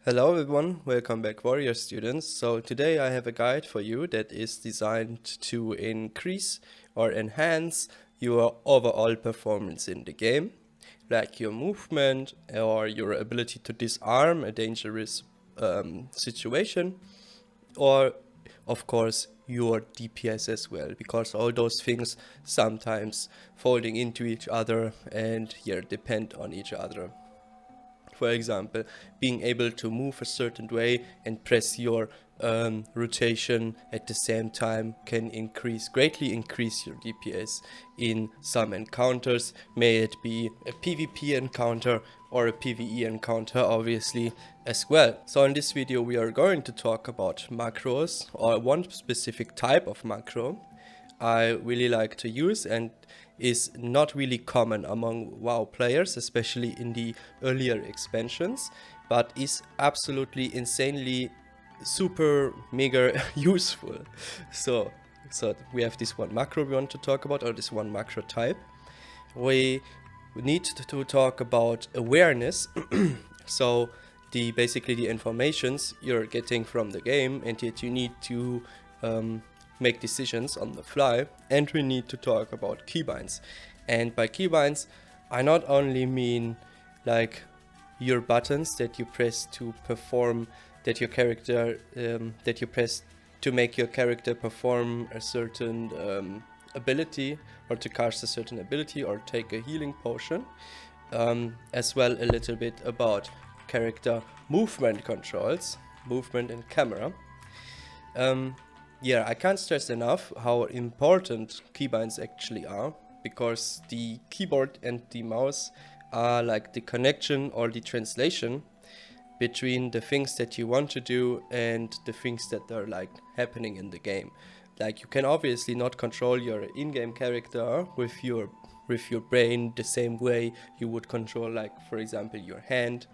Hello everyone, welcome back Warrior students. So today I have a guide for you that is designed to increase or enhance your overall performance in the game, like your movement or your ability to disarm a dangerous situation, or of course your DPS as well, because all those things sometimes folding into each other and depend on each other. For example, being able to move a certain way and press your rotation at the same time can greatly increase your DPS in some encounters, may it be a PvP encounter or a PvE encounter obviously as well. So in this video we are going to talk about macros, or one specific type of macro I really like to use and is not really common among WoW players, especially in the earlier expansions, but is absolutely insanely super mega useful. So we have this one macro we want to talk about, or this one macro type. We need to talk about awareness. So basically the informations you're getting from the game, and yet you need to make decisions on the fly. And we need to talk about keybinds. And by keybinds, I not only mean like your buttons that you press to perform, that your character, that you press to make your character perform a certain ability, or to cast a certain ability, or take a healing potion, as well a little bit about character movement controls, movement and camera. I can't stress enough how important keybinds actually are, because the keyboard and the mouse are like the connection or the translation between the things that you want to do and the things that are like happening in the game. Like, you can obviously not control your in-game character with your brain the same way you would control, like, for example, your hand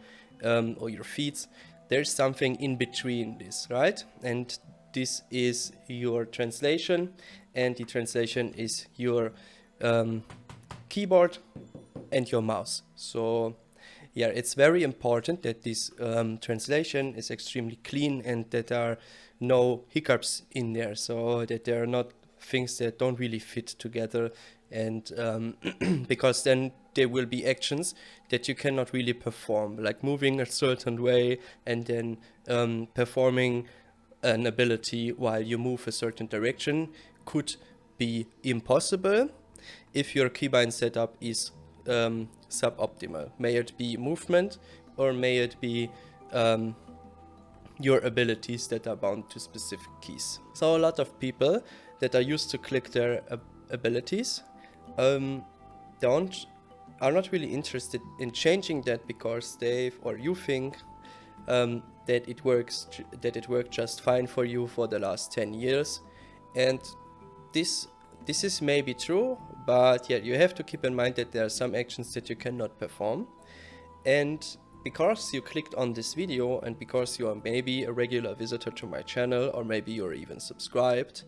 or your feet. There's something in between this, right? And this is your translation, and the translation is your keyboard and your mouse. So it's very important that this translation is extremely clean and that there are no hiccups in there, so that there are not things that don't really fit together, and because then there will be actions that you cannot really perform, like moving a certain way and then performing an ability while you move a certain direction could be impossible if your keybind setup is suboptimal. May it be movement, or may it be your abilities that are bound to specific keys. So a lot of people that are used to click their abilities are not really interested in changing that, because you think that it worked just fine for you for the last 10 years. And this is maybe true, but you have to keep in mind that there are some actions that you cannot perform. And because you clicked on this video, and because you are maybe a regular visitor to my channel, or maybe you're even subscribed,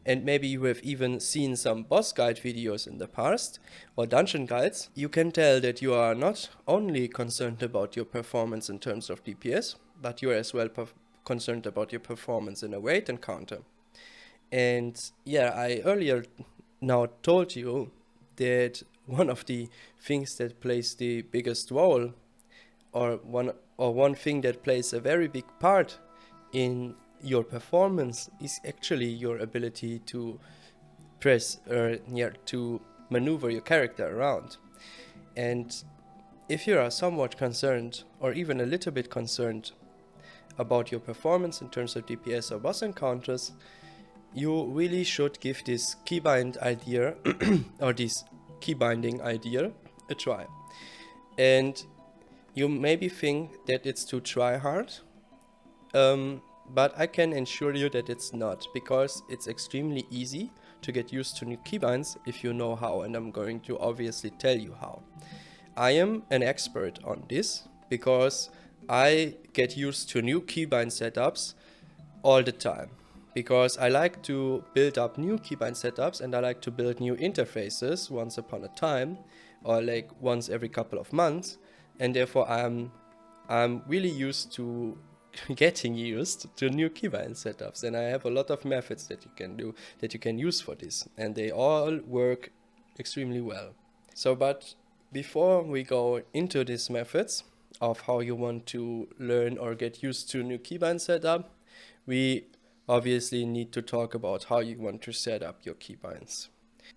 and maybe you have even seen some boss guide videos in the past, or dungeon guides, you can tell that you are not only concerned about your performance in terms of DPS, but you are as well concerned about your performance in a raid encounter. And I earlier now told you that one of the things that plays the biggest role, or one thing that plays a very big part in your performance, is actually your ability to press to maneuver your character around. And if you are somewhat concerned, or even a little bit concerned, about your performance in terms of DPS or boss encounters, you really should give this keybind idea or this keybinding idea a try. And you maybe think that it's too try hard, but I can assure you that it's not, because it's extremely easy to get used to new keybinds if you know how, and I'm going to obviously tell you how. I am an expert on this because I get used to new keybind setups all the time, because I like to build up new keybind setups, and I like to build new interfaces once upon a time, or like once every couple of months, and therefore I'm I'm really used to getting used to new keybind setups, and I have a lot of methods that you can do, that you can use for this, and they all work extremely well. So, but before we go into these methods of how you want to learn or get used to new keybind setup, we obviously need to talk about how you want to set up your keybinds.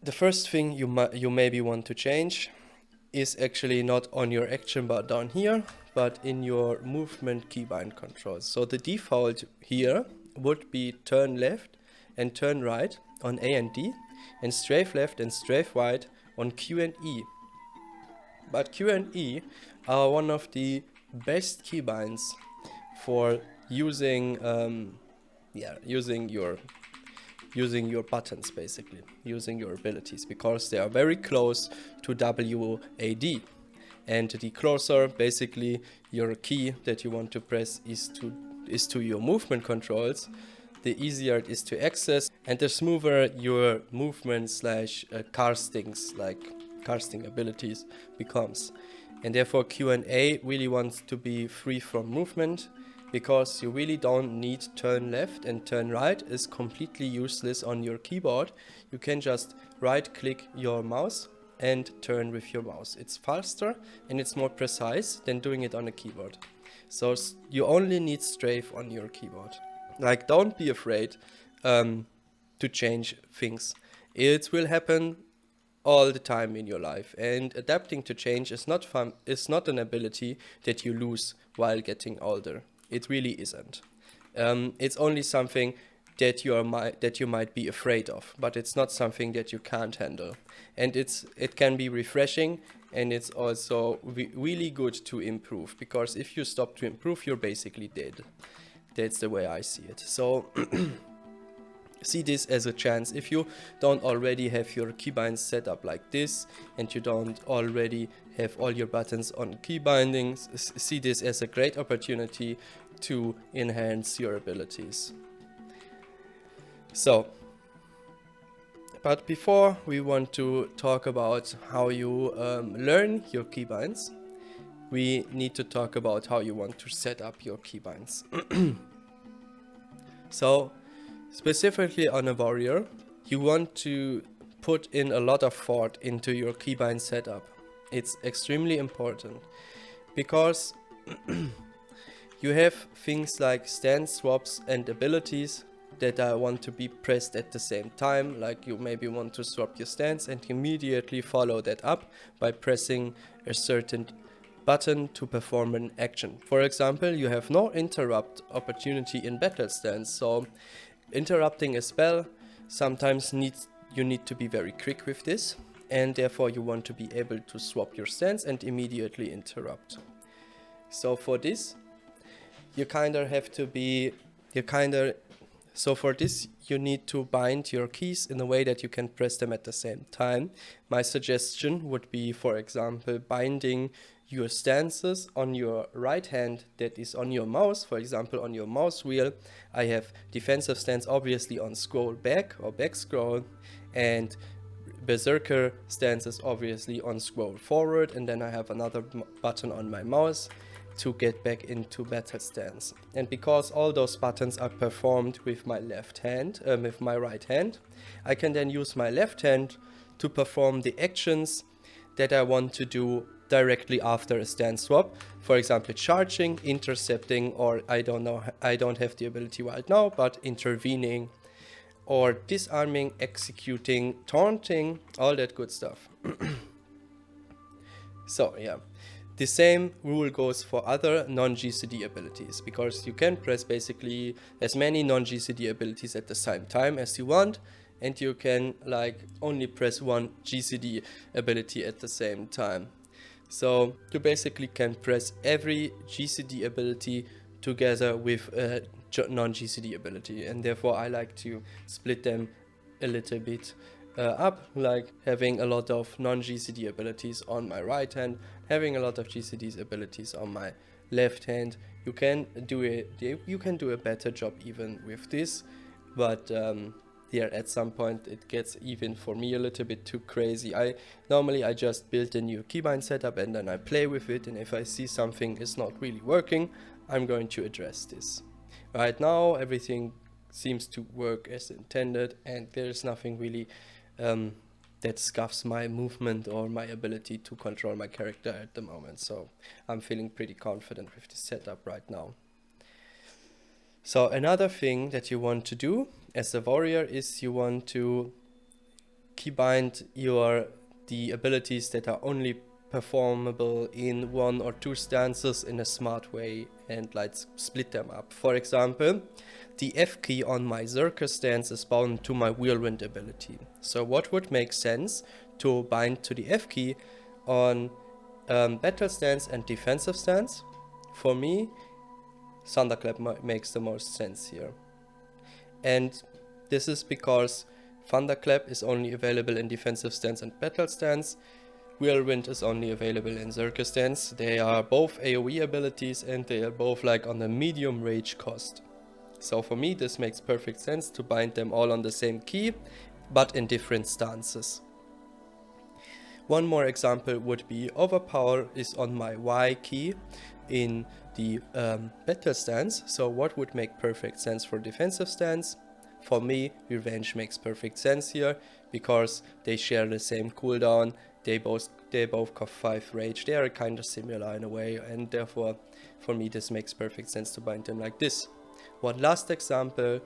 The first thing you maybe want to change is actually not on your action bar down here, but in your movement keybind controls. So the default here would be turn left and turn right on A and D, and strafe left and strafe right on Q and E. But Q and E are one of the best keybinds for using using your buttons, basically using your abilities, because they are very close to WAD, and the closer basically your key that you want to press is to your movement controls, the easier it is to access, and the smoother your movement slash castings, like casting abilities, becomes. And therefore Q and A really wants to be free from movement, because you really don't need turn left, and turn right is completely useless on your keyboard. You can just right click your mouse and turn with your mouse. It's faster and it's more precise than doing it on a keyboard. So you only need strafe on your keyboard. Like, don't be afraid to change things. It will happen all the time in your life, and adapting to change is not fun. It's not an ability that you lose while getting older. It really isn't. It's only something that you might be afraid of, but it's not something that you can't handle. And it can be refreshing, and it's also really good to improve, because if you stop to improve, you're basically dead. That's the way I see it. So see this as a chance. If you don't already have your keybinds set up like this, and you don't already have all your buttons on key bindings, see this as a great opportunity to enhance your abilities. So, but before we want to talk about how you learn your keybinds, we need to talk about how you want to set up your keybinds. So, specifically on a warrior, you want to put in a lot of thought into your keybind setup. It's extremely important, because you have things like stance swaps and abilities that want to be pressed at the same time. Like, you maybe want to swap your stance and immediately follow that up by pressing a certain button to perform an action. For example, you have no interrupt opportunity in battle stance, so interrupting a spell sometimes you need to be very quick with this, and therefore you want to be able to swap your stance and immediately interrupt. So for this, you need to bind your keys in a way that you can press them at the same time. My suggestion would be, for example, binding your stances on your right hand that is on your mouse. For example, on your mouse wheel, I have defensive stance obviously on scroll back or back scroll, and berserker stance is obviously on scroll forward, and then I have another button on my mouse to get back into battle stance. And because all those buttons are performed with my left hand, with my right hand, I can then use my left hand to perform the actions that I want to do directly after a stance swap. For example, charging, intercepting, or I don't have the ability right now, but intervening, or disarming, executing, taunting, all that good stuff. So yeah. The same rule goes for other non-GCD abilities, because you can press basically as many non-GCD abilities at the same time as you want, and you can like only press one GCD ability at the same time. So you basically can press every GCD ability together with a non-GCD ability, and therefore I like to split them a little bit up, like having a lot of non-GCD abilities on my right hand, having a lot of GCD's abilities on my left hand. You can do a better job even with this, but there at some point it gets even for me a little bit too crazy. Normally I just build a new keybind setup and then I play with it, and if I see something is not really working, I'm going to address this. Right now everything seems to work as intended, and there's nothing really that scuffs my movement or my ability to control my character at the moment. So I'm feeling pretty confident with this setup right now. So another thing that you want to do as a warrior is you want to keybind the abilities that are only performable in 1 or 2 stances in a smart way, and like split them up. For example, the F key on my circus stance is bound to my whirlwind ability. So what would make sense to bind to the F key on battle stance and defensive stance? For me, Thunderclap makes the most sense here. And this is because Thunderclap is only available in defensive stance and battle stance. Whirlwind is only available in circus stance. They are both AoE abilities and they are both like on a medium rage cost. So for me this makes perfect sense to bind them all on the same key, but in different stances. One more example would be Overpower is on my Y key in the battle stance. So what would make perfect sense for defensive stance? For me, Revenge makes perfect sense here because they share the same cooldown. They both cost 5 rage. They are kind of similar in a way, and therefore for me this makes perfect sense to bind them like this. One last example,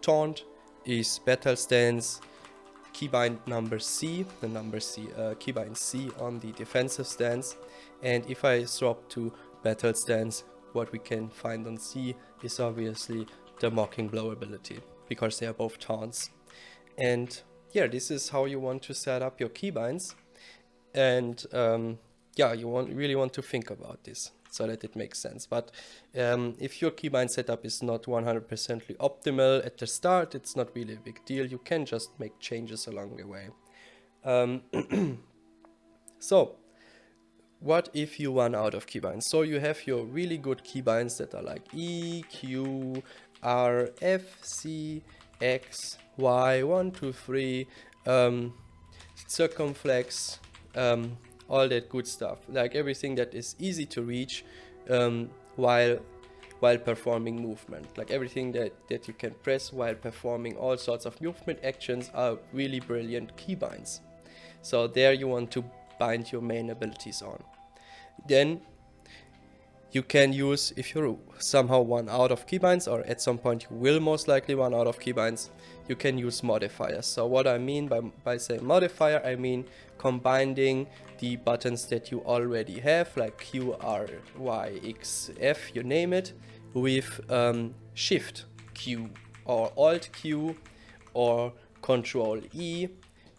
Taunt is battle stance, keybind number C, keybind C on the defensive stance. And if I swap to battle stance, what we can find on C is obviously the Mocking Blow ability, because they are both taunts. And yeah, this is how you want to set up your keybinds. And yeah, you really want to think about this so that it makes sense. But if your keybind setup is not 100% optimal at the start, it's not really a big deal. You can just make changes along the way. So what if you run out of keybinds? So you have your really good keybinds that are like E, Q, R, F, C, X, Y, 1, 2, 3, circumflex, all that good stuff, like everything that is easy to reach while performing movement, like everything that you can press while performing all sorts of movement actions are really brilliant keybinds. So there you want to bind your main abilities on. Then you can use, if you somehow run out of keybinds, or at some point you will most likely run out of keybinds, you can use modifiers. So what I mean by saying modifier, I mean combining the buttons that you already have, like Q, R, Y, X, F, you name it, with Shift Q or Alt Q or Control E,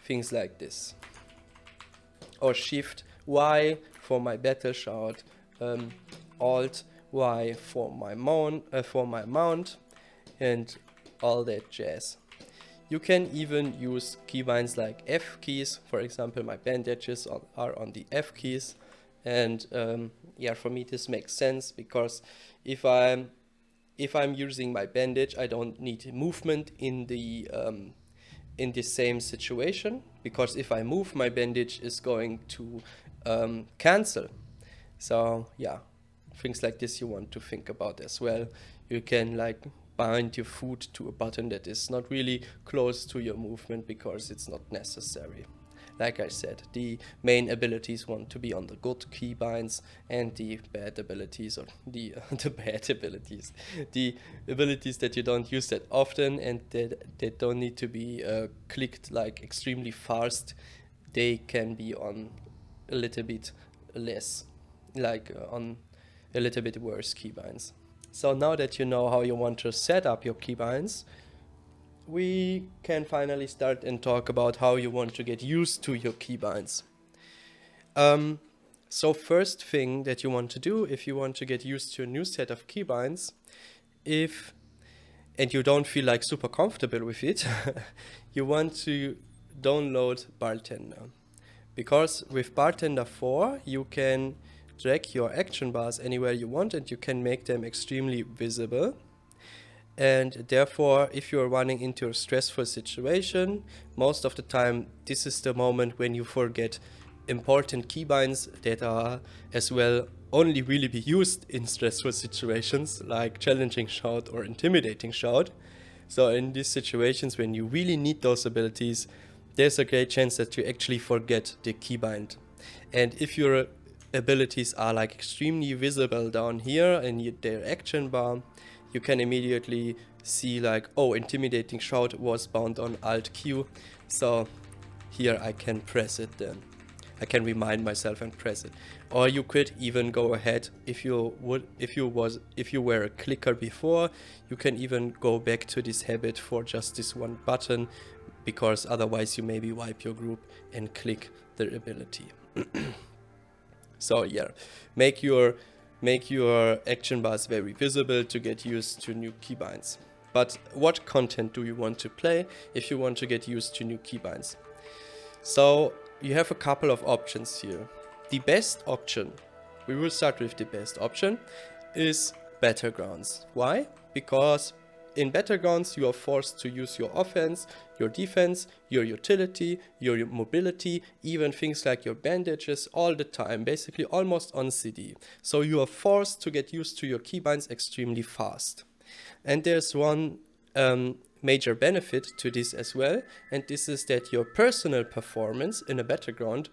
things like this. Or Shift Y for my battle shout, Alt Y for my mount, and all that jazz. You can even use keybinds like F keys. For example, my bandages are on the F keys, and yeah, for me this makes sense because if I'm using my bandage, I don't need movement in the same situation, because if I move, my bandage is going to cancel. So yeah, things like this you want to think about as well. You can like bind your foot to a button that is not really close to your movement because it's not necessary. Like I said, the main abilities want to be on the good keybinds, and the bad abilities, or the abilities that you don't use that often and that don't need to be clicked like extremely fast, they can be on a little bit less, like on a little bit worse keybinds. So now that you know how you want to set up your keybinds, we can finally start and talk about how you want to get used to your keybinds. So first thing that you want to do if you want to get used to a new set of keybinds, and you don't feel like super comfortable with it, you want to download Bartender. Because with Bartender 4 you can drag your action bars anywhere you want and you can make them extremely visible. And therefore, if you're running into a stressful situation, most of the time this is the moment when you forget important keybinds that are as well only really be used in stressful situations like challenging shout or intimidating shout. So in these situations when you really need those abilities, there's a great chance that you actually forget the keybind. And if your abilities are like extremely visible down here in their action bar, you can immediately see like, oh, intimidating shout was bound on Alt Q. So here I can press it then. I can remind myself and press it. Or you could even go ahead, if you were a clicker before, you can even go back to this habit for just this one button, because otherwise you maybe wipe your group and click the ability. So yeah, make your action bars very visible to get used to new keybinds. But what content do you want to play if you want to get used to new keybinds? So you have a couple of options here. The best option, we will start with the best option, is Battlegrounds. Why? Because in Battlegrounds you are forced to use your offense, your defense, your utility, your mobility, even things like your bandages all the time, basically almost on CD. So you are forced to get used to your keybinds extremely fast. And there's one major benefit to this as well, and this is that your personal performance in a battleground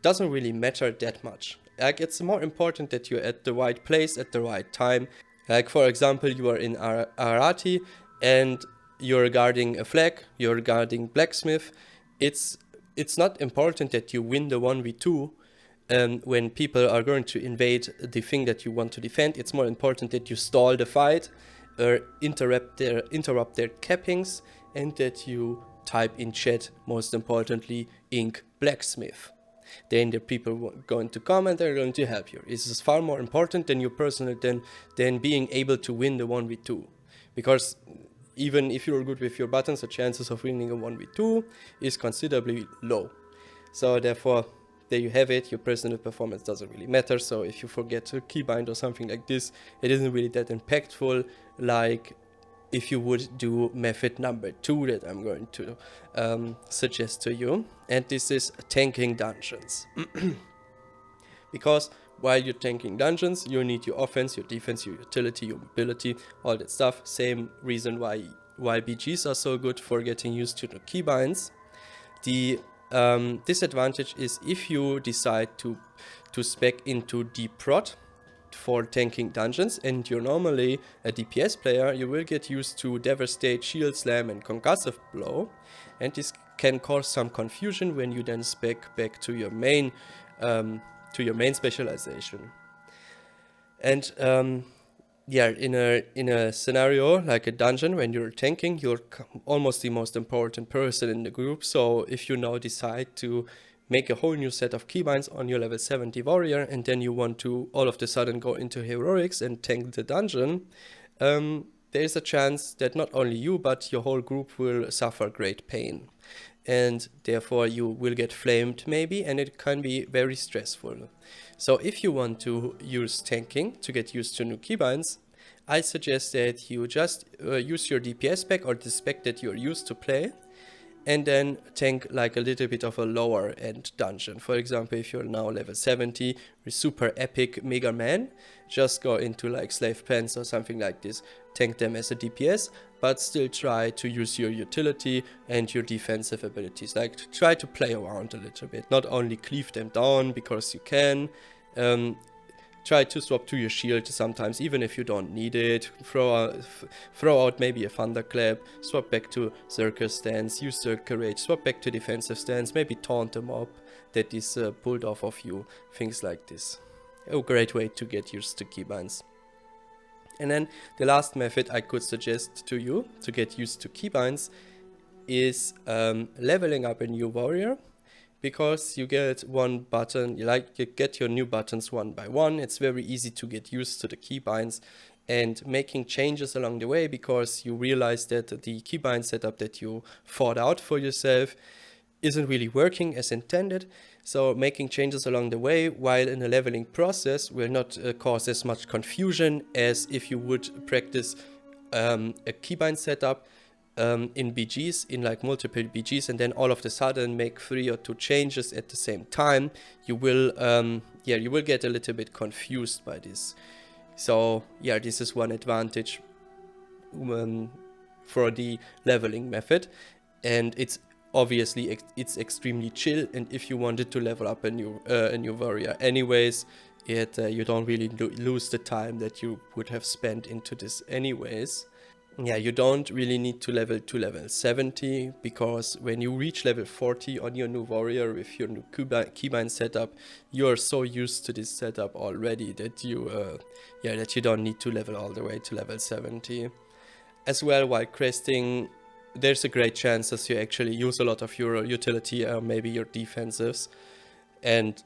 doesn't really matter that much. Like, it's more important that you're at the right place at the right time. Like, for example, you are in Arati and you're guarding a flag, you're guarding blacksmith. It's not important that you win the 1v2 when people are going to invade the thing that you want to defend. It's more important that you stall the fight, or interrupt their cappings, and that you type in chat, most importantly, ink blacksmith. Then the people are going to come and they're going to help you. This is far more important than your personal than being able to win the 1v2. Because even if you're good with your buttons, the chances of winning a 1v2 is considerably low. So therefore, there you have it. Your personal performance doesn't really matter. So if you forget a keybind or something like this, it isn't really that impactful, like if you would do method number 2 that I'm going to suggest to you. And this is tanking dungeons. Because while you're tanking dungeons, you need your offense, your defense, your utility, your mobility, all that stuff. Same reason why BGs are so good for getting used to the keybinds. The disadvantage is if you decide to spec into deep prot for tanking dungeons and you're normally a DPS player, you will get used to devastate, shield slam and concussive blow, and this can cause some confusion when you then spec back to your main specialization. And yeah, in a scenario like a dungeon, when you're tanking, you're almost the most important person in the group. So if you now decide to make a whole new set of keybinds on your level 70 warrior, and then you want to all of a sudden go into heroics and tank the dungeon, there's a chance that not only you, but your whole group will suffer great pain. And therefore you will get flamed maybe, and it can be very stressful. So if you want to use tanking to get used to new keybinds, I suggest that you just use your DPS spec or the spec that you're used to play, and then tank like a little bit of a lower end dungeon. For example, if you're now level 70 with super epic Mega Man, just go into like Slave Pens or something like this, tank them as a DPS, but still try to use your utility and your defensive abilities. Like, try to play around a little bit, not only cleave them down because you can. Try to swap to your shield sometimes, even if you don't need it. Throw out maybe a thunderclap, swap back to circus stance, use circle rage, swap back to defensive stance, maybe taunt a mob that is pulled off of you, things like this. A great way to get used to keybinds. And then the last method I could suggest to you to get used to keybinds is leveling up a new warrior. Because you get one button, you get your new buttons one by one. It's very easy to get used to the keybinds and making changes along the way, because you realize that the keybind setup that you thought out for yourself isn't really working as intended. So making changes along the way while in a leveling process will not cause as much confusion as if you would practice a keybind setup in BGs, in like multiple BGs, and then all of a sudden make 3 or 2 changes at the same time, you will you will get a little bit confused by this. So yeah, this is one advantage for the leveling method, and it's obviously it's extremely chill. And if you wanted to level up a new warrior anyways, you don't really lose the time that you would have spent into this anyways. Yeah, you don't really need to level to level 70, because when you reach level 40 on your new warrior with your new keybind setup, you're so used to this setup already that you don't need to level all the way to level 70. As well, while questing, there's a great chance that you actually use a lot of your utility or maybe your defensives. And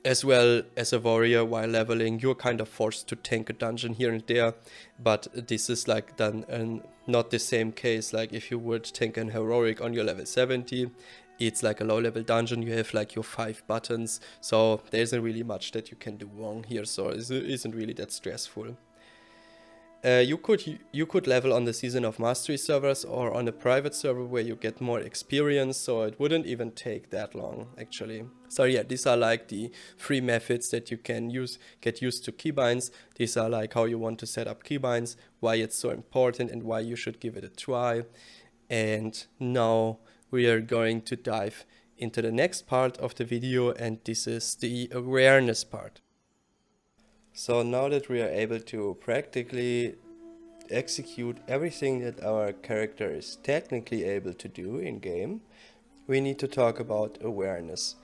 as well, as a warrior, while leveling, you're kind of forced to tank a dungeon here and there, but this is like then not the same case like if you would tank an heroic on your level 70. It's like a low level dungeon, you have like your 5 buttons, so there isn't really much that you can do wrong here, so it isn't really that stressful. You could level on the Season of Mastery servers or on a private server where you get more experience, so it wouldn't even take that long actually. So yeah, these are like the 3 methods that you can get used to keybinds. These are like how you want to set up keybinds, why it's so important and why you should give it a try. And now we are going to dive into the next part of the video, and this is the awareness part. So now that we are able to practically execute everything that our character is technically able to do in game, we need to talk about awareness.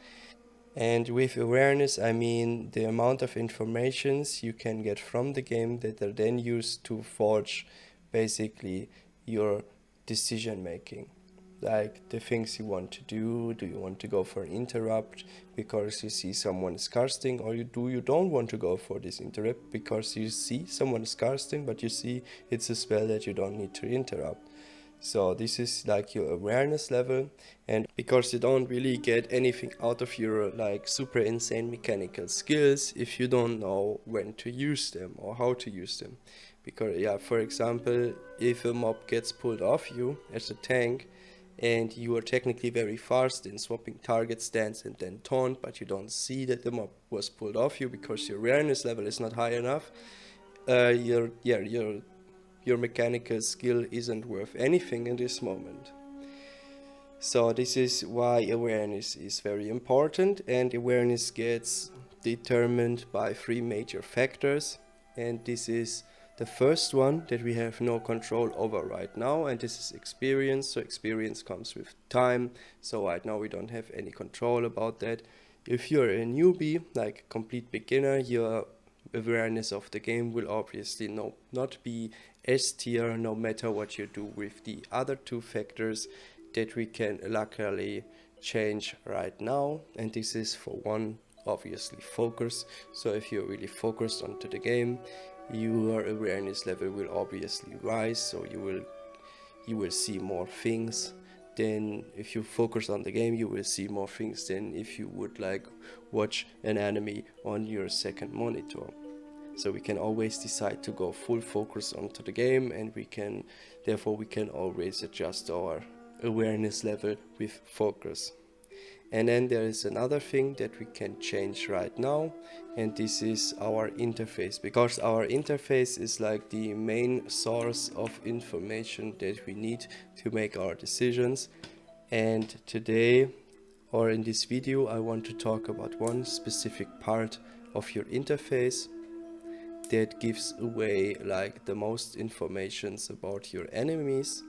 And with awareness, I mean the amount of informations you can get from the game that are then used to forge basically your decision making. Like the things you want to do you want to go for an interrupt because you see someone is casting, or you don't want to go for this interrupt because you see someone is casting, but you see it's a spell that you don't need to interrupt. So this is like your awareness level, and because you don't really get anything out of your like super insane mechanical skills if you don't know when to use them or how to use them. Because yeah, for example, if a mob gets pulled off you as a tank, and you are technically very fast in swapping target stance and then taunt, but you don't see that the mob was pulled off you because your awareness level is not high enough, your mechanical skill isn't worth anything in this moment. So this is why awareness is very important, and awareness gets determined by 3 major factors, and this is the first one that we have no control over right now, and this is experience. So experience comes with time, so right now we don't have any control about that. If you're a newbie, like a complete beginner, your awareness of the game will obviously not be S tier, no matter what you do with the other 2 factors that we can luckily change right now. And this is, for one, obviously focus. So if you're really focused onto the game, your awareness level will obviously rise, so you will see more things. Then if you focus on the game, you will see more things than if you would like watch an enemy on your second monitor. So we can always decide to go full focus onto the game, and therefore we can always adjust our awareness level with focus. And then there is another thing that we can change right now, and this is our interface, because our interface is like the main source of information that we need to make our decisions. And today, or in this video, I want to talk about one specific part of your interface that gives away like the most informations about your enemies,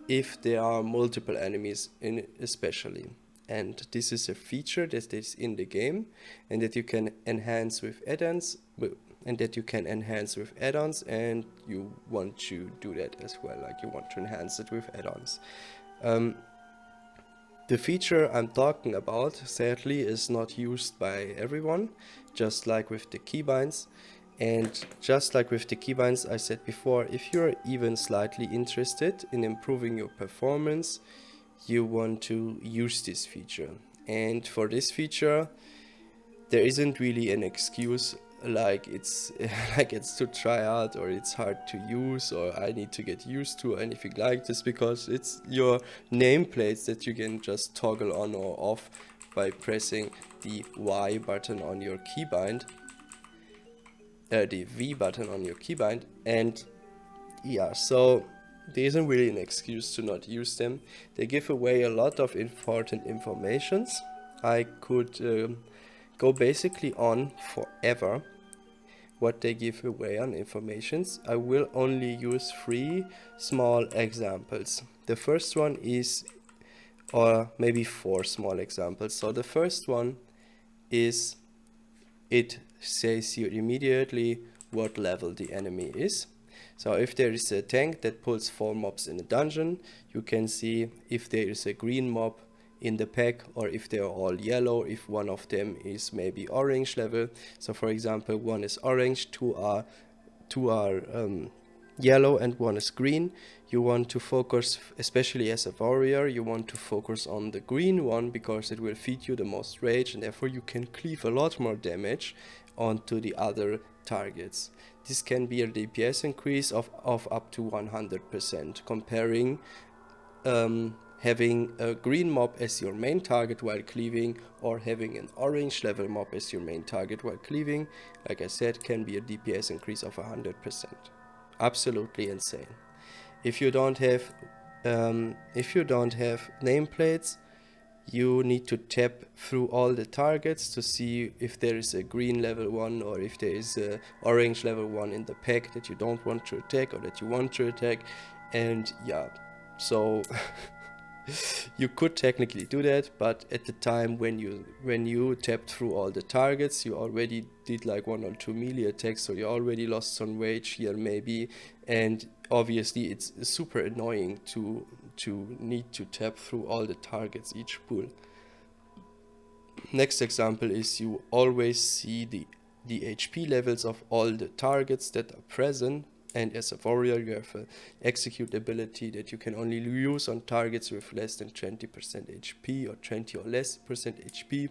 if there are multiple enemies in especially. And this is a feature that is in the game, and that you can enhance with add-ons, and you want to do that as well, like you want to enhance it with add-ons. The feature I'm talking about sadly is not used by everyone, just like with the keybinds. And just like with the keybinds I said before, if you're even slightly interested in improving your performance, you want to use this feature. And for this feature, there isn't really an excuse like it's like it's too try hard, or it's hard to use, or I need to get used to, or anything like this, because it's your nameplates that you can just toggle on or off by pressing the Y button on your keybind, the V button on your keybind. And yeah, so there isn't really an excuse to not use them. They give away a lot of important informations. I could go basically on forever what they give away on informations. I will only use 3 small examples. The first one is, or maybe 4 small examples. So the first one is, it says you immediately what level the enemy is. So if there is a tank that pulls 4 mobs in a dungeon, you can see if there is a green mob in the pack, or if they're all yellow, if one of them is maybe orange level. So for example, one is orange, two are yellow, and one is green. You want to focus, especially as a warrior, you want to focus on the green one, because it will feed you the most rage, and therefore you can cleave a lot more damage onto the other targets. This can be a DPS increase of up to 100%, comparing having a green mob as your main target while cleaving, or having an orange level mob as your main target while cleaving. Like I said, can be a DPS increase of 100%. Absolutely insane. If you don't have nameplates, you need to tap through all the targets to see if there is a green level 1, or if there is a orange level 1 in the pack that you don't want to attack, or that you want to attack. And yeah, so you could technically do that, but at the time when you tapped through all the targets, you already did like 1 or 2 melee attacks, so you already lost some rage here maybe, and obviously it's super annoying to need to tap through all the targets each pull. Next example is, you always see the HP levels of all the targets that are present, and as a warrior you have an execute ability that you can only use on targets with less than 20% HP, or 20 or less percent HP.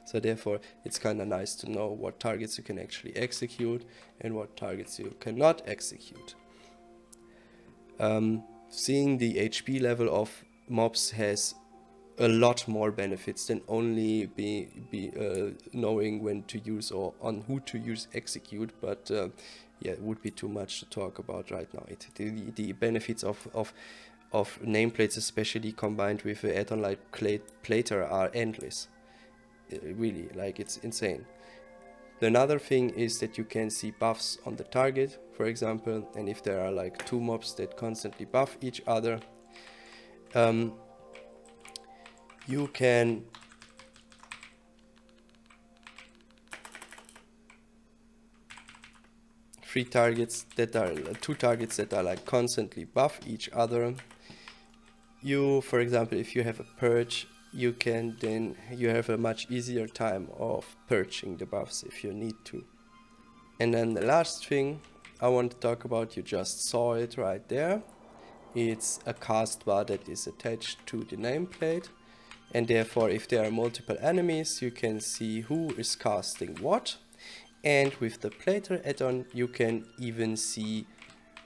So therefore it's kind of nice to know what targets you can actually execute and what targets you cannot execute. Seeing the HP level of mobs has a lot more benefits than only knowing when to use, or on who to use execute, but yeah, it would be too much to talk about right now. The benefits of nameplates, especially combined with an add-on like Plater, are endless. Really, like, it's insane. Another thing is that you can see buffs on the target, for example, and if there are like 2 mobs that constantly buff each other, you can two targets that are like constantly buff each other. You, for example, if you have a purge, you have a much easier time of purging the buffs if you need to. And then the last thing I want to talk about, you just saw it right there. It's a cast bar that is attached to the nameplate, and therefore if there are multiple enemies, you can see who is casting what. And with the Plater add-on, you can even see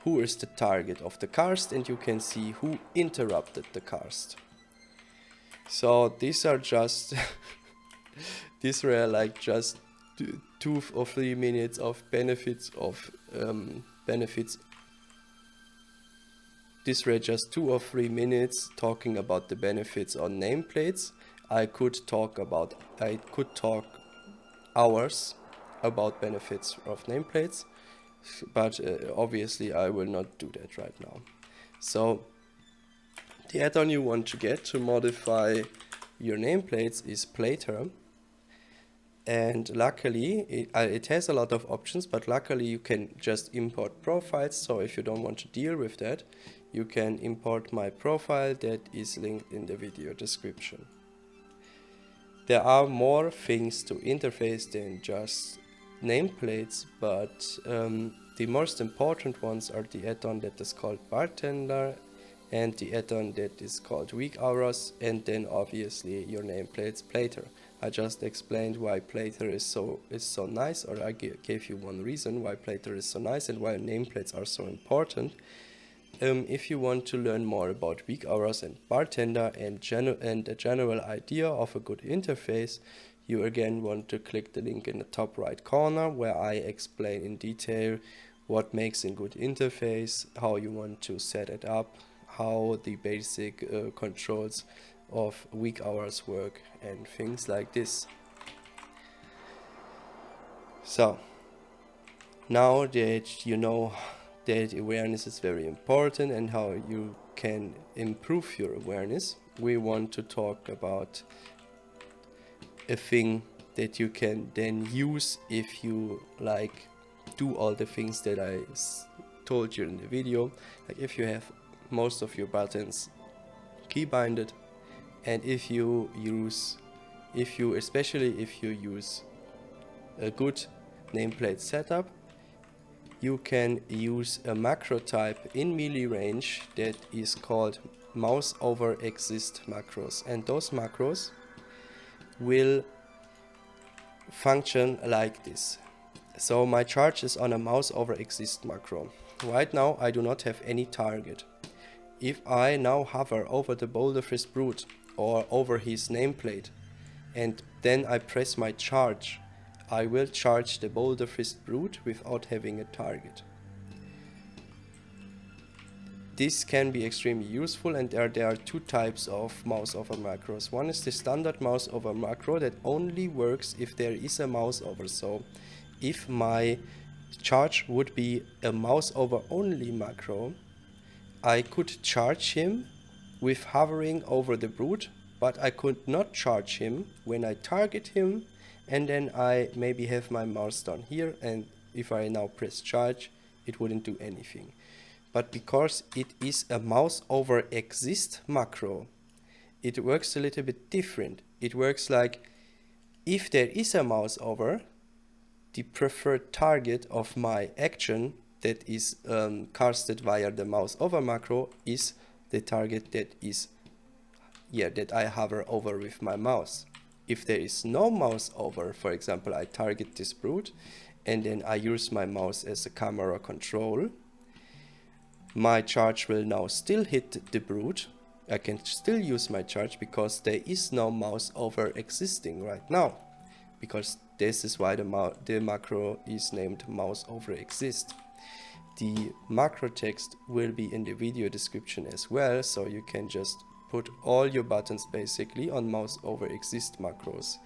who is the target of the cast, and you can see who interrupted the cast. So these are just these were like just 2 or 3 minutes of benefits of These were just 2 or 3 minutes talking about the benefits on nameplates. I could talk hours about benefits of nameplates, but obviously I will not do that right now. So the add-on you want to get to modify your nameplates is Plater, and luckily it has a lot of options, but luckily you can just import profiles. So if you don't want to deal with that, you can import my profile that is linked in the video description. There are more things to interface than just nameplates, but the most important ones are the add-on that is called Bartender, and the add-on that is called Weak Auras, and then obviously your nameplate's Plater. I just explained why plater is so nice, or I gave you one reason why plater is so nice and why nameplates are so important. If you want to learn more about weak hours and bartender and a general idea of a good interface, you again want to click the link in the top right corner where I explain in detail what makes a good interface, how you want to set it up, how the basic controls of weak hours work and things like this. So now that you know that awareness is very important and how you can improve your awareness, we want to talk about a thing that you can then use if you like do all the things that I told you in the video. Like if you have most of your buttons keybinded, and especially if you use a good nameplate setup, you can use a macro type in melee range that is called Mouseover exist macros, and those macros will function like this. So my charge is on a Mouseover exist macro. Right now I do not have any target. If I now hover over the boulder-fist brute or over his nameplate and then I press my charge, I will charge the boulder-fist brute without having a target. This can be extremely useful, and there are two types of Mouseover macros. One is the standard Mouseover macro that only works if there is a Mouseover. So if my charge would be a Mouseover only macro, I could charge him with hovering over the brute, but I could not charge him when I target him and then I maybe have my mouse down here, and if I now press charge it wouldn't do anything. But because it is a Mouseover exist macro, it works a little bit different. It works like if there is a Mouseover, the preferred target of my action that is casted via the Mouseover macro is the target that I hover over with my mouse. If there is no Mouseover, for example, I target this brute and then I use my mouse as a camera control, my charge will now still hit the brute. I can still use my charge because there is no Mouseover existing right now, because this is why the macro is named Mouseover exist. The macro text will be in the video description as well, so you can just put all your buttons basically on Mouseover exist macros,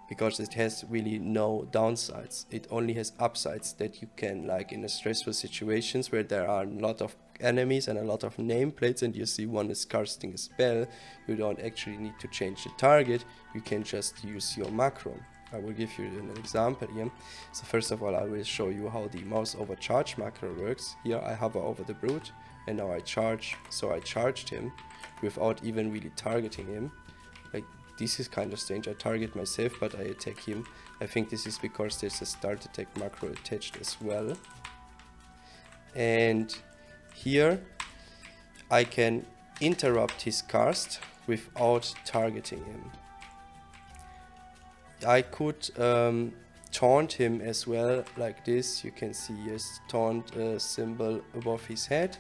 because it has really no downsides. It only has upsides that you can, like in a stressful situations where there are a lot of enemies and a lot of nameplates and you see one is casting a spell, you don't actually need to change the target, you can just use your macro. I will give you an example here. So first of all I will show you how the Mouseover charge macro works. Here I hover over the brute and now I charge, so I charged him without even really targeting him. Like, this is kind of strange. I target myself but I attack him. I think this is because there's a start attack macro attached as well. And here I can interrupt his cast without targeting him. I could taunt him as well, like this. You can see his taunt symbol above his head.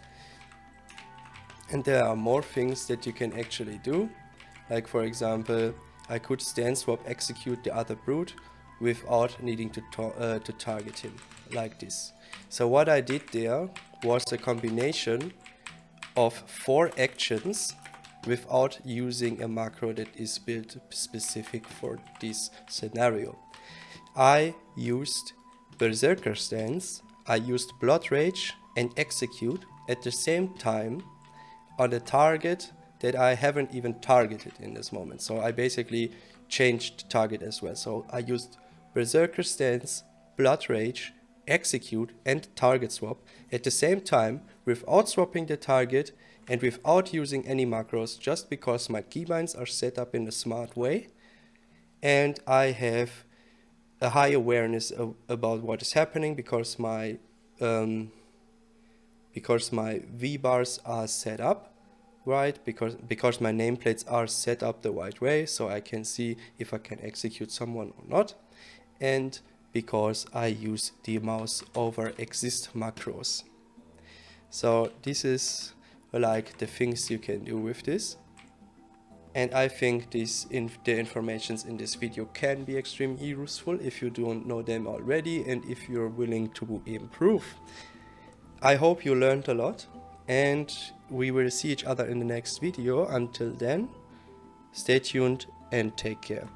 And there are more things that you can actually do. Like for example, I could stand swap execute the other brute without needing to target him, like this. So what I did there was a combination of 4 actions without using a macro that is built specific for this scenario. I used Berserker Stance, I used Blood Rage and Execute at the same time on a target that I haven't even targeted in this moment. So I basically changed the target as well. So I used Berserker Stance, Blood Rage, Execute and Target Swap at the same time without swapping the target and without using any macros, just because my keybinds are set up in a smart way and I have a high awareness about what is happening because my V-bars are set up right, because my nameplates are set up the right way, so I can see if I can execute someone or not, and because I use the Mouseover exist macros. So this is like the things you can do with this. And I think the informations in this video can be extremely useful if you don't know them already and if you're willing to improve. I hope you learned a lot, and we will see each other in the next video. Until then, stay tuned and take care.